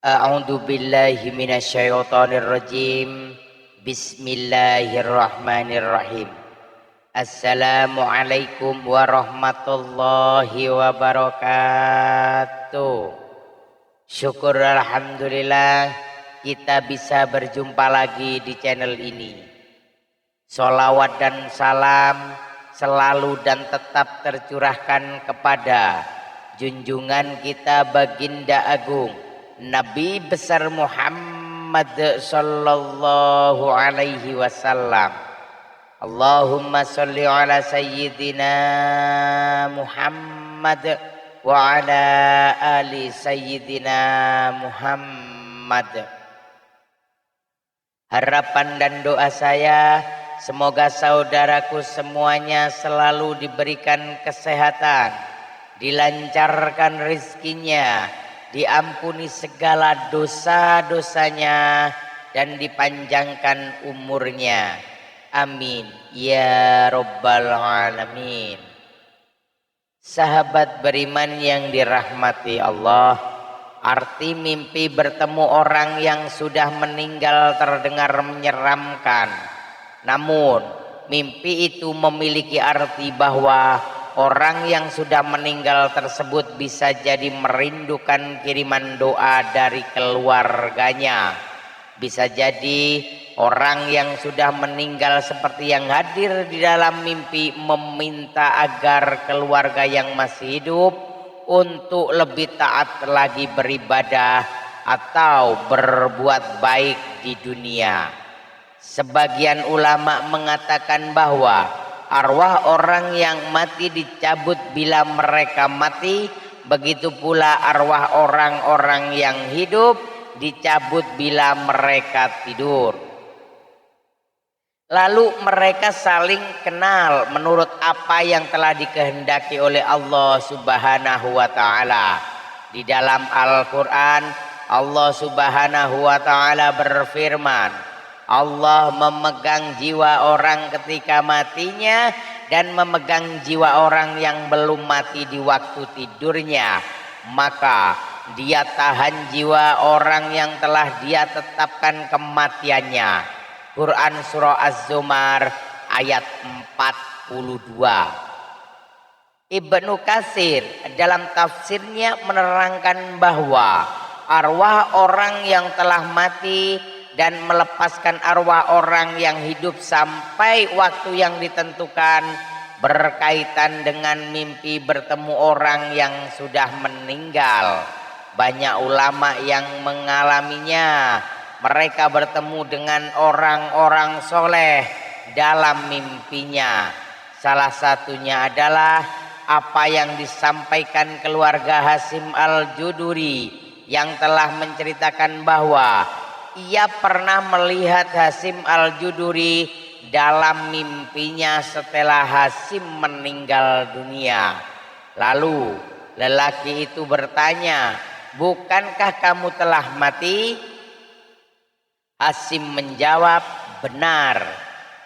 A'udzu billahi minasyaitonir rajim. Bismillahirrahmanirrahim. Assalamualaikum warahmatullahi wabarakatuh. Syukur alhamdulillah kita bisa berjumpa lagi di channel ini. Sholawat dan salam selalu dan tetap tercurahkan kepada junjungan kita baginda agung Nabi besar Muhammad sallallahu alaihi wasallam. Allahumma sholli ala sayyidina Muhammad wa ala ali sayyidina Muhammad. Harapan dan doa saya, semoga saudaraku semuanya selalu diberikan kesehatan, dilancarkan rezekinya, diampuni segala dosa-dosanya, dan dipanjangkan umurnya. Amin ya rabbal alamin. Sahabat beriman yang dirahmati Allah, arti mimpi bertemu orang yang sudah meninggal terdengar menyeramkan. Namun mimpi itu memiliki arti bahwa orang yang sudah meninggal tersebut bisa jadi merindukan kiriman doa dari keluarganya. Bisa jadi orang yang sudah meninggal seperti yang hadir di dalam mimpi meminta agar keluarga yang masih hidup untuk lebih taat lagi beribadah atau berbuat baik di dunia. Sebagian ulama mengatakan bahwa arwah orang yang mati dicabut bila mereka mati, begitu pula arwah orang-orang yang hidup dicabut bila mereka tidur. Lalu mereka saling kenal menurut apa yang telah dikehendaki oleh Allah Subhanahu wa taala. Di dalam Al-Qur'an, Allah Subhanahu wa taala berfirman, Allah memegang jiwa orang ketika matinya dan memegang jiwa orang yang belum mati di waktu tidurnya. Maka dia tahan jiwa orang yang telah dia tetapkan kematiannya. Quran Surah Az-Zumar ayat 42. Ibnu Katsir dalam tafsirnya menerangkan bahwa arwah orang yang telah mati dan melepaskan arwah orang yang hidup sampai waktu yang ditentukan berkaitan dengan mimpi bertemu orang yang sudah meninggal. Banyak ulama yang mengalaminya. Mereka bertemu dengan orang-orang soleh dalam mimpinya. Salah satunya adalah apa yang disampaikan keluarga Hasim Al-Juduri yang telah menceritakan bahwa ia pernah melihat Hasim Al-Juduri dalam mimpinya setelah Hasim meninggal dunia. Lalu lelaki itu bertanya, "Bukankah kamu telah mati?" Hasim menjawab, "Benar."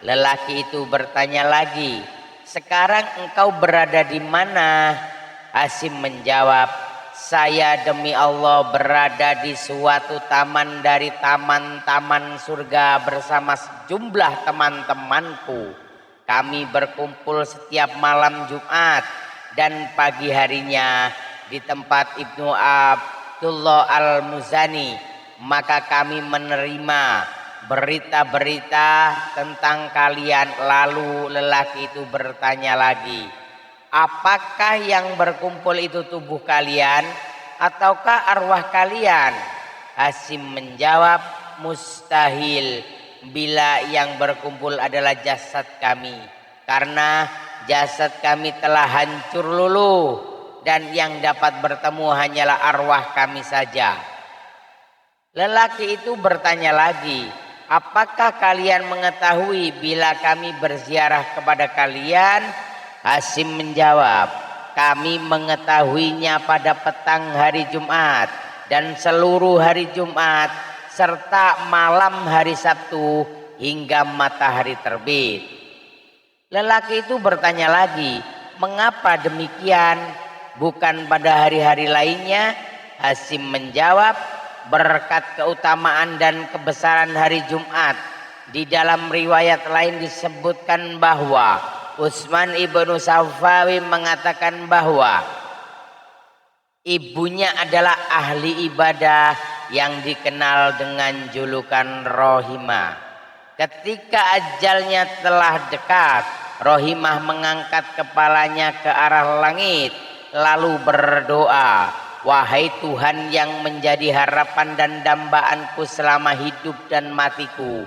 Lelaki itu bertanya lagi, "Sekarang engkau berada di mana?" Hasim menjawab, "Saya demi Allah berada di suatu taman dari taman-taman surga bersama sejumlah teman-temanku. Kami berkumpul setiap malam Jumat dan pagi harinya di tempat Ibnu Abdullah Al-Muzani. Maka kami menerima berita-berita tentang kalian." Lalu lelaki itu bertanya lagi, "Apakah yang berkumpul itu tubuh kalian ataukah arwah kalian?" Hasim menjawab, "Mustahil bila yang berkumpul adalah jasad kami, karena jasad kami telah hancur luluh dan yang dapat bertemu hanyalah arwah kami saja." Lelaki itu bertanya lagi, "Apakah kalian mengetahui bila kami berziarah kepada kalian?" Hasim menjawab, "Kami mengetahuinya pada petang hari Jumat dan seluruh hari Jumat serta malam hari Sabtu hingga matahari terbit." Lelaki itu bertanya lagi, "Mengapa demikian? Bukan pada hari-hari lainnya?" Hasim menjawab, berkat keutamaan dan kebesaran hari Jumat. Di dalam riwayat lain disebutkan bahwa Utsman ibnu Safawi mengatakan bahwa ibunya adalah ahli ibadah yang dikenal dengan julukan Rohimah. Ketika ajalnya telah dekat, Rohimah mengangkat kepalanya ke arah langit lalu berdoa, "Wahai Tuhan yang menjadi harapan dan dambaanku selama hidup dan matiku,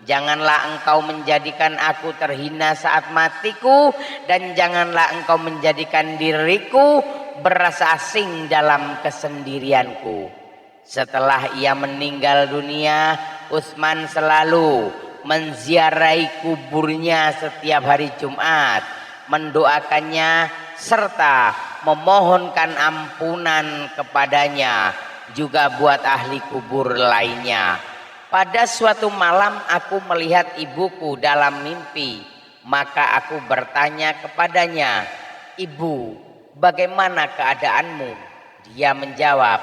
janganlah Engkau menjadikan aku terhina saat matiku, dan janganlah Engkau menjadikan diriku berasa asing dalam kesendirianku." Setelah ia meninggal dunia, Utsman selalu menziarahi kuburnya setiap hari Jumat, mendoakannya serta memohonkan ampunan kepadanya, juga buat ahli kubur lainnya. Pada suatu malam aku melihat ibuku dalam mimpi, maka aku bertanya kepadanya, "Ibu, bagaimana keadaanmu?" Dia menjawab,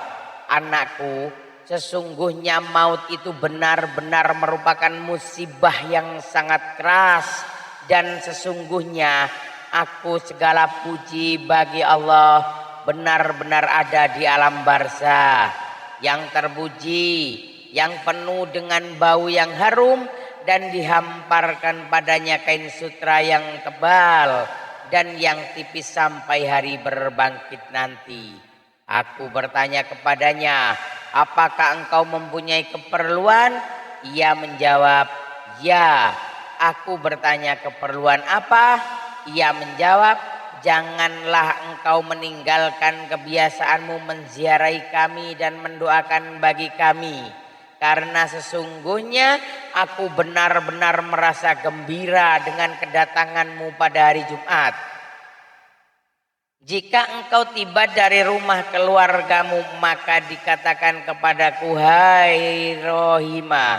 "Anakku, sesungguhnya maut itu benar-benar merupakan musibah yang sangat keras, dan sesungguhnya aku segala puji bagi Allah benar-benar ada di alam barzah yang terpuji, yang penuh dengan bau yang harum, dan dihamparkan padanya kain sutra yang tebal dan yang tipis sampai hari berbangkit nanti." Aku bertanya kepadanya, "Apakah engkau mempunyai keperluan?" Ia menjawab, "Ya." Aku bertanya, "Keperluan apa?" Ia menjawab, "Janganlah engkau meninggalkan kebiasaanmu menziarahi kami dan mendoakan bagi kami, karena sesungguhnya aku benar-benar merasa gembira dengan kedatanganmu pada hari Jumat. Jika engkau tiba dari rumah keluargamu, maka dikatakan kepadaku, 'Hai Rohimah,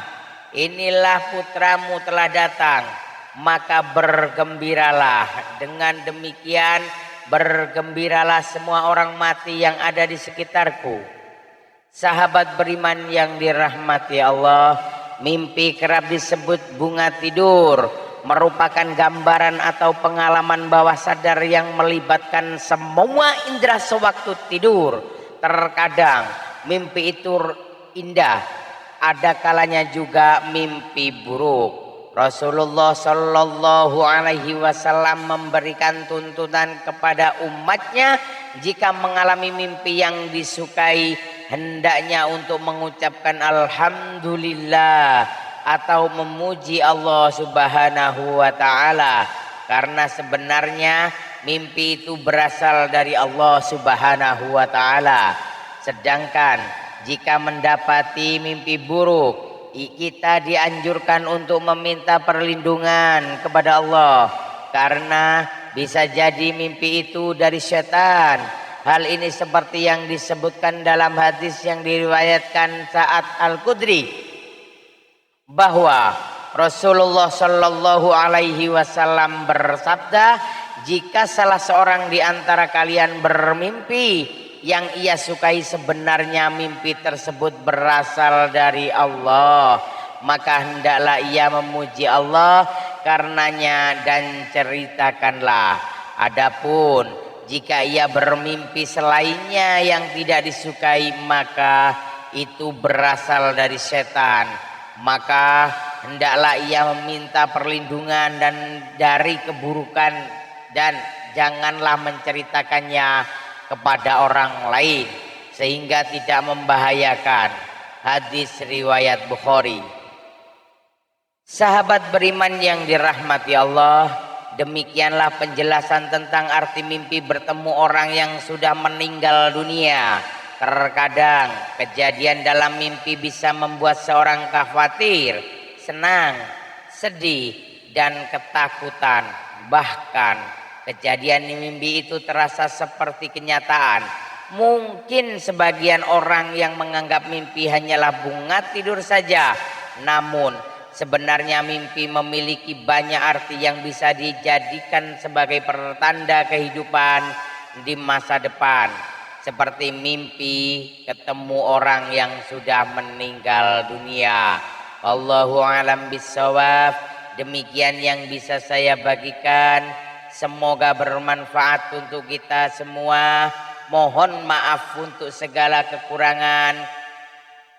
inilah putramu telah datang.' Maka bergembiralah. Dengan demikian bergembiralah semua orang mati yang ada di sekitarku." Sahabat beriman yang dirahmati Allah, mimpi kerap disebut bunga tidur, merupakan gambaran atau pengalaman bawah sadar yang melibatkan semua indera sewaktu tidur. Terkadang mimpi itu indah, ada kalanya juga mimpi buruk. Rasulullah Shallallahu Alaihi Wasallam memberikan tuntunan kepada umatnya, jika mengalami mimpi yang disukai, hendaknya untuk mengucapkan alhamdulillah atau memuji Allah Subhanahu wa Ta'ala, karena sebenarnya mimpi itu berasal dari Allah Subhanahu wa Ta'ala. Sedangkan jika mendapati mimpi buruk, kita dianjurkan untuk meminta perlindungan kepada Allah, karena bisa jadi mimpi itu dari setan. Hal ini seperti yang disebutkan dalam hadis yang diriwayatkan Sa'ad Al-Khudri, bahwa Rasulullah Shallallahu Alaihi Wasallam bersabda, "Jika salah seorang di antara kalian bermimpi yang ia sukai, sebenarnya mimpi tersebut berasal dari Allah, maka hendaklah ia memuji Allah karenanya dan ceritakanlah. Adapun jika ia bermimpi selainnya yang tidak disukai, maka itu berasal dari setan, maka hendaklah ia meminta perlindungan dan dari keburukan, dan janganlah menceritakannya kepada orang lain sehingga tidak membahayakan." Hadis riwayat Bukhari. Sahabat beriman yang dirahmati Allah, demikianlah penjelasan tentang arti mimpi bertemu orang yang sudah meninggal dunia. Terkadang kejadian dalam mimpi bisa membuat seorang khawatir, senang, sedih, dan ketakutan. Bahkan kejadian di mimpi itu terasa seperti kenyataan. Mungkin sebagian orang yang menganggap mimpi hanyalah bunga tidur saja, namun sebenarnya mimpi memiliki banyak arti yang bisa dijadikan sebagai pertanda kehidupan di masa depan. seperti mimpi ketemu orang yang sudah meninggal dunia. Allahu a'lam bissawab. Demikian yang bisa saya bagikan, semoga bermanfaat untuk kita semua. Mohon maaf untuk segala kekurangan.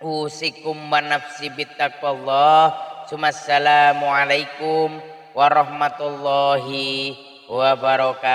Usikum wa nafsi bittaqwallah. Assalamualaikum warahmatullahi wabarakatuh.